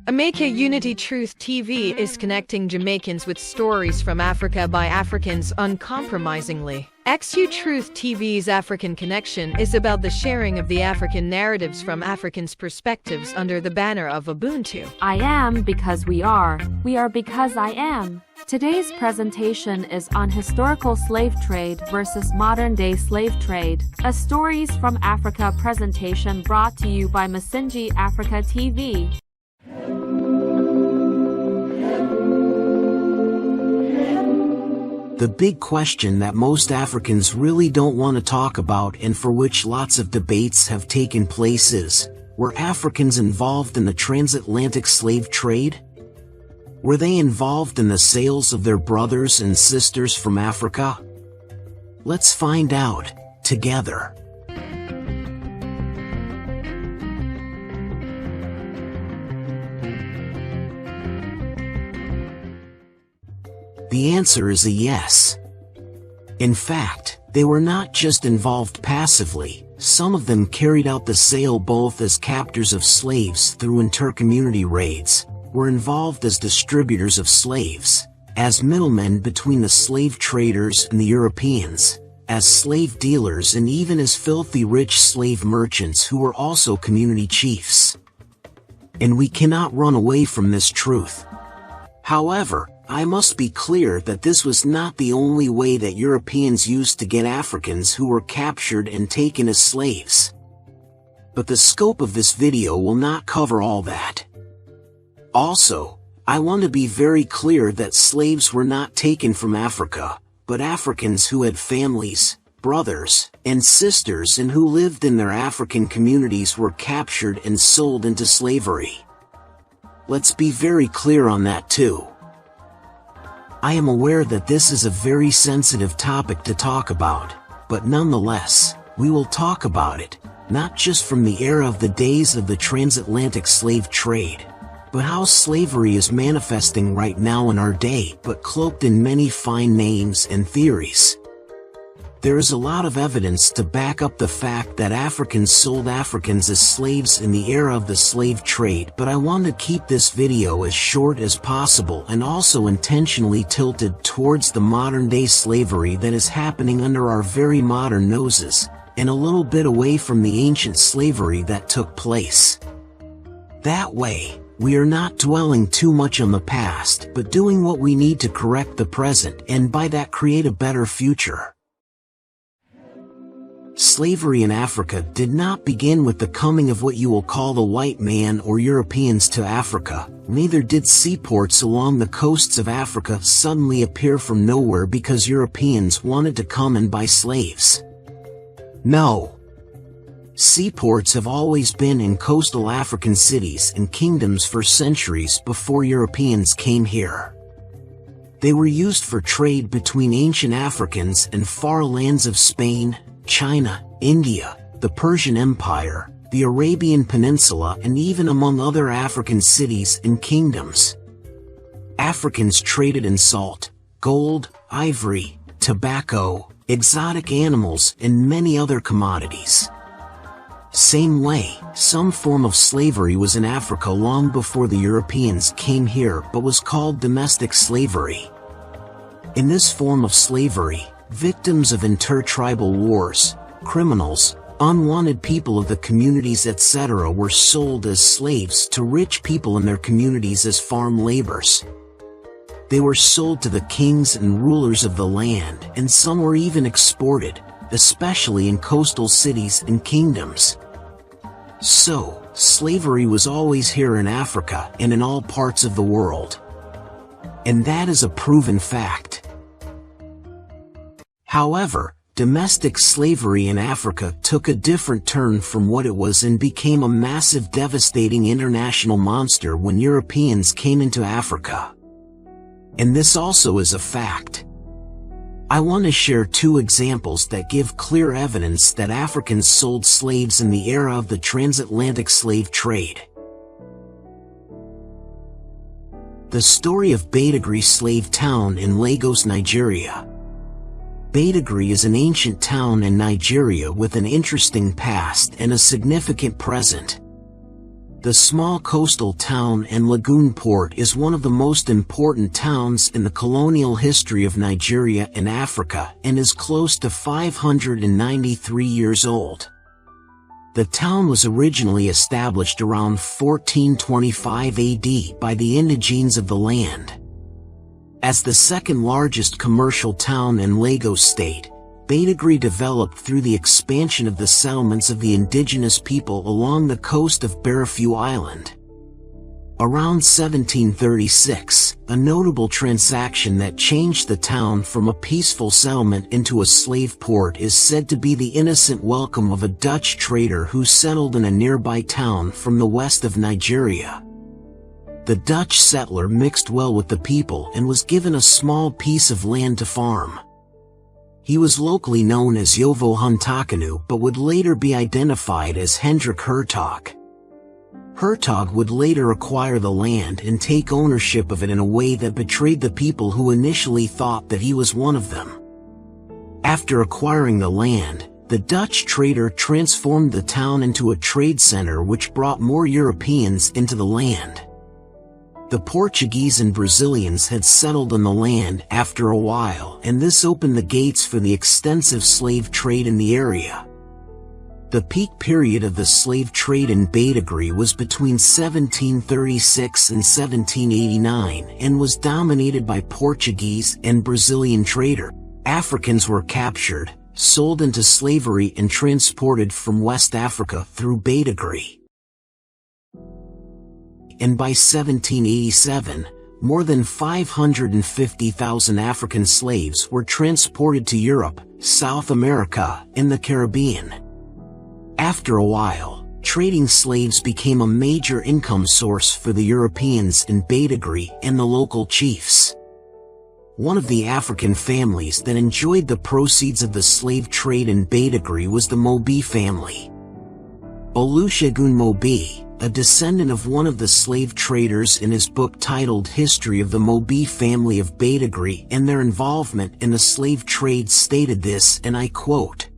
Xaymaca Unity Truth TV is connecting Jamaicans with stories from Africa by Afrikans uncompromisingly. XU Truth TV's Afrikan Connection is about the sharing of the Afrikan narratives from Afrikans' perspectives under the banner of UBUNTU. I am because we are because I am. Today's presentation is on historical slave trade versus modern-day slave trade, a Stories from Africa presentation brought to you by Msingi Afrika TV. The big question that most Africans really don't want to talk about and for which lots of debates have taken place is, were Afrikans involved in the transatlantic slave trade? Were they involved in the sales of their brothers and sisters from Africa? Let's find out, together. The answer is a yes. In fact, they were not just involved passively, some of them carried out the sale both as captors of slaves through inter-community raids, were involved as distributors of slaves, as middlemen between the slave traders and the Europeans, as slave dealers and even as filthy rich slave merchants who were also community chiefs. And we cannot run away from this truth. However, I must be clear that this was not the only way that Europeans used to get Africans who were captured and taken as slaves. But the scope of this video will not cover all that. Also, I want to be very clear that slaves were not taken from Africa, but Africans who had families, brothers, and sisters and who lived in their African communities were captured and sold into slavery. Let's be very clear on that too. I am aware that this is a very sensitive topic to talk about, but nonetheless, we will talk about it, not just from the era of the days of the transatlantic slave trade, but how slavery is manifesting right now in our day, but cloaked in many fine names and theories. There is a lot of evidence to back up the fact that Africans sold Africans as slaves in the era of the slave trade, but I want to keep this video as short as possible and also intentionally tilted towards the modern-day slavery that is happening under our very modern noses, and a little bit away from the ancient slavery that took place. That way, we are not dwelling too much on the past, but doing what we need to correct the present and by that create a better future. Slavery in Africa did not begin with the coming of what you will call the white man or Europeans to Africa, neither did seaports along the coasts of Africa suddenly appear from nowhere because Europeans wanted to come and buy slaves. No. Seaports have always been in coastal African cities and kingdoms for centuries before Europeans came here. They were used for trade between ancient Africans and far lands of Spain, China, India, the Persian Empire, the Arabian Peninsula and even among other African cities and kingdoms. Africans traded in salt, gold, ivory, tobacco, exotic animals and many other commodities. Same way, some form of slavery was in Africa long before the Europeans came here but was called domestic slavery. In this form of slavery, victims of intertribal wars, criminals, unwanted people of the communities etc. were sold as slaves to rich people in their communities as farm laborers. They were sold to the kings and rulers of the land and some were even exported, especially in coastal cities and kingdoms. So, slavery was always here in Africa and in all parts of the world. And that is a proven fact. However, domestic slavery in Africa took a different turn from what it was and became a massive devastating international monster when Europeans came into Africa. And this also is a fact. I want to share two examples that give clear evidence that Africans sold slaves in the era of the transatlantic slave trade. The story of Badagry slave town in Lagos, Nigeria. Badagry is an ancient town in Nigeria with an interesting past and a significant present. The small coastal town and lagoon port is one of the most important towns in the colonial history of Nigeria and Africa and is close to 593 years old. The town was originally established around 1425 AD by the indigenes of the land. As the second largest commercial town in Lagos State, Badagry developed through the expansion of the settlements of the indigenous people along the coast of Barafew Island. Around 1736, a notable transaction that changed the town from a peaceful settlement into a slave port is said to be the innocent welcome of a Dutch trader who settled in a nearby town from the west of Nigeria. The Dutch settler mixed well with the people and was given a small piece of land to farm. He was locally known as Yovo Huntakanu but would later be identified as Hendrik Hertog. Hertog would later acquire the land and take ownership of it in a way that betrayed the people who initially thought that he was one of them. After acquiring the land, the Dutch trader transformed the town into a trade center which brought more Europeans into the land. The Portuguese and Brazilians had settled on the land after a while, and this opened the gates for the extensive slave trade in the area. The peak period of the slave trade in Badagry was between 1736 and 1789 and was dominated by Portuguese and Brazilian traders. Africans were captured, sold into slavery and transported from West Africa through Badagry. And by 1787, more than 550,000 African slaves were transported to Europe, South America, and the Caribbean. After a while, trading slaves became a major income source for the Europeans in Badagry and the local chiefs. One of the African families that enjoyed the proceeds of the slave trade in Badagry was the Mobi family. Olusegun Mobi, a descendant of one of the slave traders, in his book titled History of the Mobi Family of Badagry and Their Involvement in the Slave Trade, stated this, and I quote,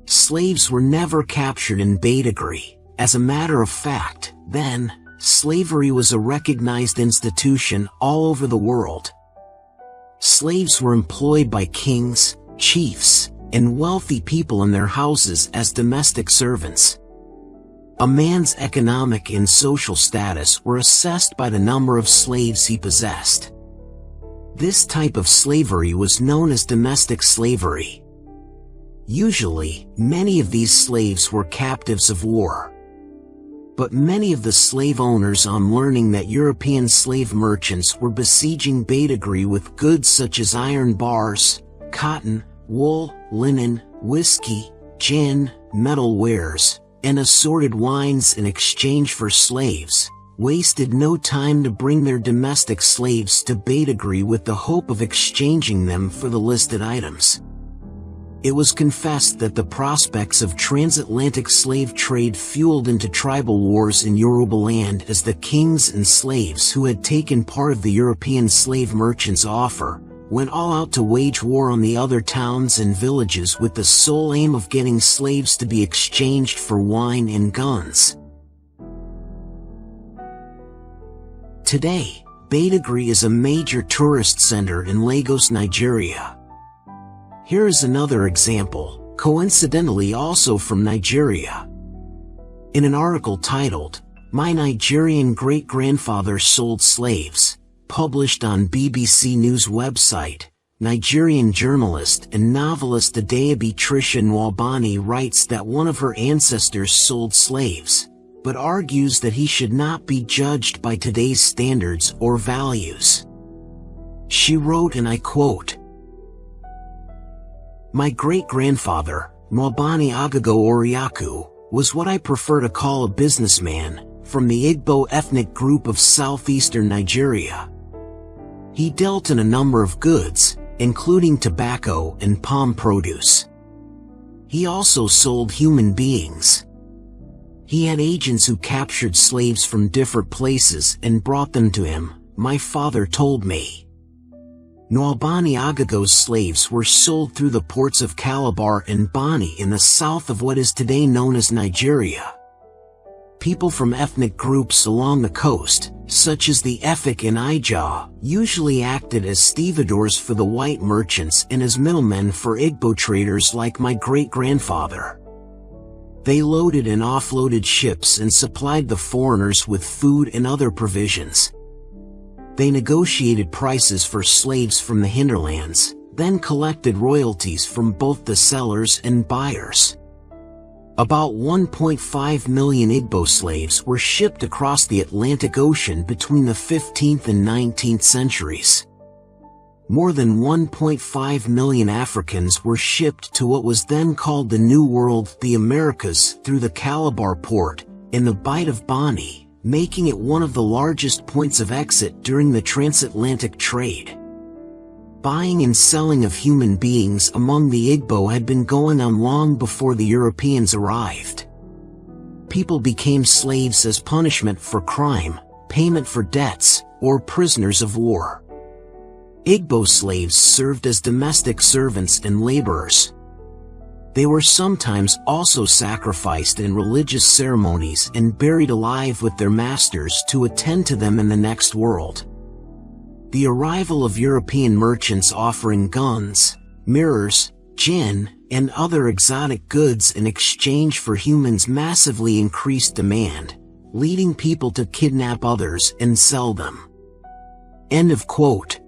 "Slaves were never captured in Badagry. As a matter of fact, then, slavery was a recognized institution all over the world. Slaves were employed by kings, chiefs, and wealthy people in their houses as domestic servants. A man's economic and social status were assessed by the number of slaves he possessed. This type of slavery was known as domestic slavery. Usually, many of these slaves were captives of war. But many of the slave owners, on learning that European slave merchants were besieging Badagry with goods such as iron bars, cotton, wool, linen, whiskey, gin, metal wares, and assorted wines in exchange for slaves, wasted no time to bring their domestic slaves to Badagry with the hope of exchanging them for the listed items. It was confessed that the prospects of transatlantic slave trade fueled into tribal wars in Yorubaland as the kings and slaves who had taken part of the European slave merchants' offer went all out to wage war on the other towns and villages with the sole aim of getting slaves to be exchanged for wine and guns. Today, Badagry is a major tourist center in Lagos, Nigeria. Here is another example, coincidentally also from Nigeria. In an article titled, "My Nigerian Great-Grandfather Sold Slaves," published on BBC News website, Nigerian journalist and novelist Adeobi Tricia Nwabani writes that one of her ancestors sold slaves, but argues that he should not be judged by today's standards or values. She wrote, and I quote, "My great-grandfather, Nwabani Agago Oriaku, was what I prefer to call a businessman, from the Igbo ethnic group of southeastern Nigeria. He dealt in a number of goods, including tobacco and palm produce. He also sold human beings. He had agents who captured slaves from different places and brought them to him, my father told me. Nwabani Agago's slaves were sold through the ports of Calabar and Bani in the south of what is today known as Nigeria. People from ethnic groups along the coast, such as the Efik and Ijaw, usually acted as stevedores for the white merchants and as middlemen for Igbo traders like my great-grandfather. They loaded and offloaded ships and supplied the foreigners with food and other provisions. They negotiated prices for slaves from the hinterlands, then collected royalties from both the sellers and buyers. About 1.5 million Igbo slaves were shipped across the Atlantic Ocean between the 15th and 19th centuries. More than 1.5 million Africans were shipped to what was then called the New World, the Americas, through the Calabar port, in the Bight of Bonny, making it one of the largest points of exit during the transatlantic trade. Buying and selling of human beings among the Igbo had been going on long before the Europeans arrived. People became slaves as punishment for crime, payment for debts, or prisoners of war. Igbo slaves served as domestic servants and laborers. They were sometimes also sacrificed in religious ceremonies and buried alive with their masters to attend to them in the next world. The arrival of European merchants offering guns, mirrors, gin, and other exotic goods in exchange for humans massively increased demand, leading people to kidnap others and sell them. End of quote.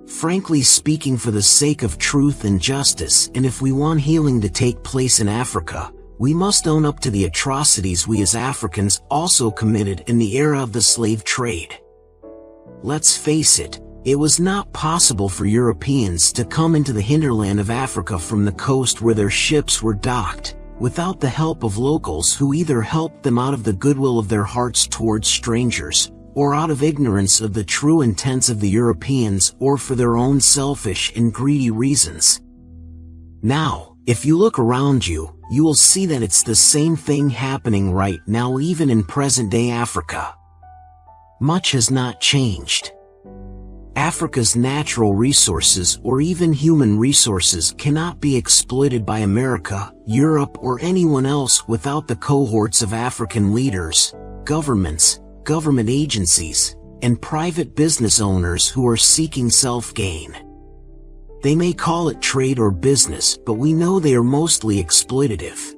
Frankly speaking, for the sake of truth and justice, and if we want healing to take place in Africa, we must own up to the atrocities we as Africans also committed in the era of the slave trade. Let's face it, it was not possible for Europeans to come into the hinterland of Africa from the coast where their ships were docked, without the help of locals who either helped them out of the goodwill of their hearts towards strangers, or out of ignorance of the true intents of the Europeans, or for their own selfish and greedy reasons. Now, if you look around you, you will see that it's the same thing happening right now even in present-day Africa. Much has not changed. Africa's natural resources or even human resources cannot be exploited by America, Europe, or anyone else without the cohorts of African leaders, governments, government agencies, and private business owners who are seeking self-gain. They may call it trade or business, but we know they are mostly exploitative.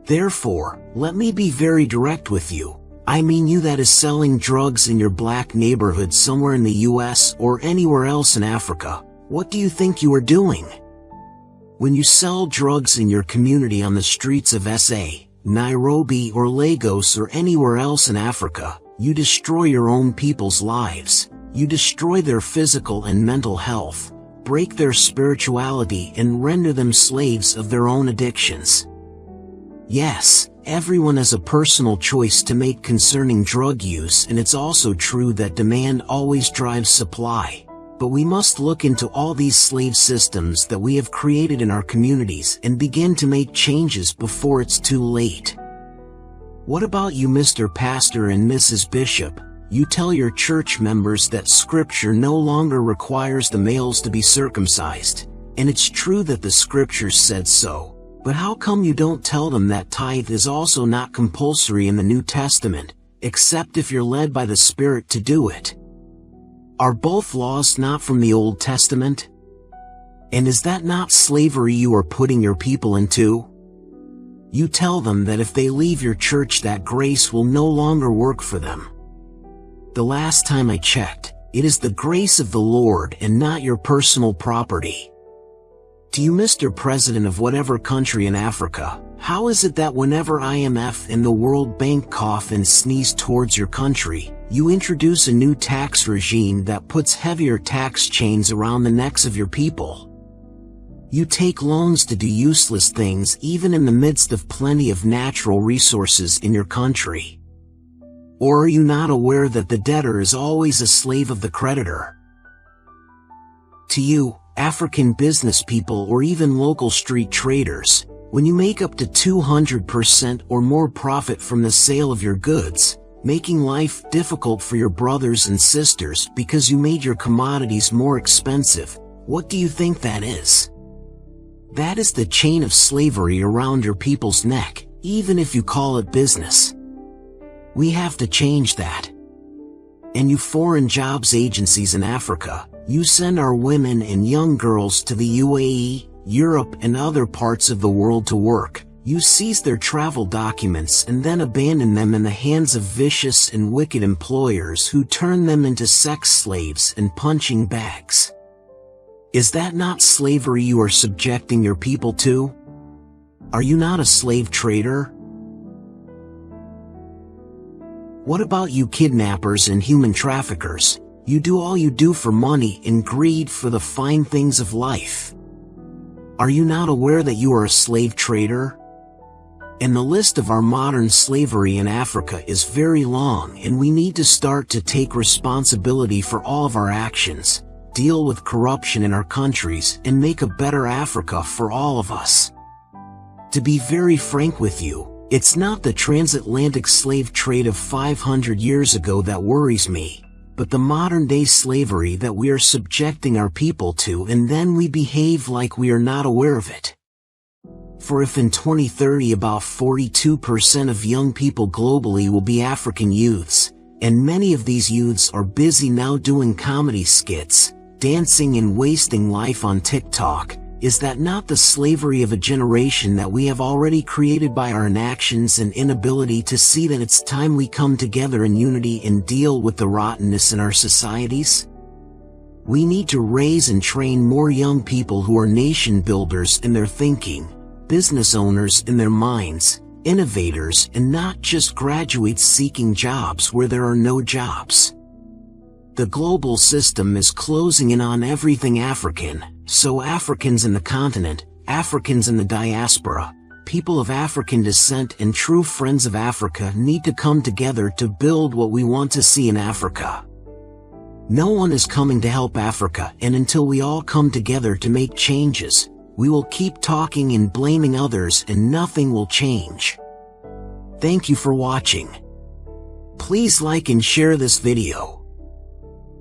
Therefore, let me be very direct with you. I mean you that is selling drugs in your black neighborhood somewhere in the US or anywhere else in Africa. What do you think you are doing? When you sell drugs in your community on the streets of SA, Nairobi or Lagos or anywhere else in Africa, you destroy your own people's lives. You destroy their physical and mental health, break their spirituality, and render them slaves of their own addictions. Yes, everyone has a personal choice to make concerning drug use, and it's also true that demand always drives supply. But we must look into all these slave systems that we have created in our communities and begin to make changes before it's too late. What about you, Mr. Pastor and Mrs. Bishop? You tell your church members that Scripture no longer requires the males to be circumcised, and it's true that the Scriptures said so. But how come you don't tell them that tithe is also not compulsory in the New Testament, except if you're led by the Spirit to do it? Are both laws not from the Old Testament? And is that not slavery you are putting your people into? You tell them that if they leave your church, that grace will no longer work for them. The last time I checked, it is the grace of the Lord and not your personal property. To you, Mr. President of whatever country in Africa, how is it that whenever IMF and the World Bank cough and sneeze towards your country, you introduce a new tax regime that puts heavier tax chains around the necks of your people? You take loans to do useless things even in the midst of plenty of natural resources in your country. Or are you not aware that the debtor is always a slave of the creditor? To you, African business people or even local street traders, when you make up to 200% or more profit from the sale of your goods, making life difficult for your brothers and sisters because you made your commodities more expensive, what do you think that is? That is the chain of slavery around your people's neck, even if you call it business. We have to change that. And you foreign jobs agencies in Africa, you send our women and young girls to the UAE, Europe and other parts of the world to work. You seize their travel documents and then abandon them in the hands of vicious and wicked employers who turn them into sex slaves and punching bags. Is that not slavery you are subjecting your people to? Are you not a slave trader? What about you kidnappers and human traffickers? You do all you do for money and greed for the fine things of life. Are you not aware that you are a slave trader? And the list of our modern slavery in Africa is very long, and we need to start to take responsibility for all of our actions, deal with corruption in our countries, and make a better Africa for all of us. To be very frank with you, it's not the transatlantic slave trade of 500 years ago that worries me, but the modern-day slavery that we are subjecting our people to, and then we behave like we are not aware of it. For if in 2030 about 42% of young people globally will be African youths, and many of these youths are busy now doing comedy skits, dancing and wasting life on TikTok, is that not the slavery of a generation that we have already created by our inactions and inability to see that it's time we come together in unity and deal with the rottenness in our societies? We need to raise and train more young people who are nation builders in their thinking, business owners in their minds, innovators, and not just graduates seeking jobs where there are no jobs. The global system is closing in on everything African, so Africans in the continent, Africans in the diaspora, people of African descent and true friends of Africa need to come together to build what we want to see in Africa. No one is coming to help Africa, and until we all come together to make changes, we will keep talking and blaming others and nothing will change. Thank you for watching. Please like and share this video.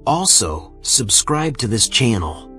Also, subscribe to this channel.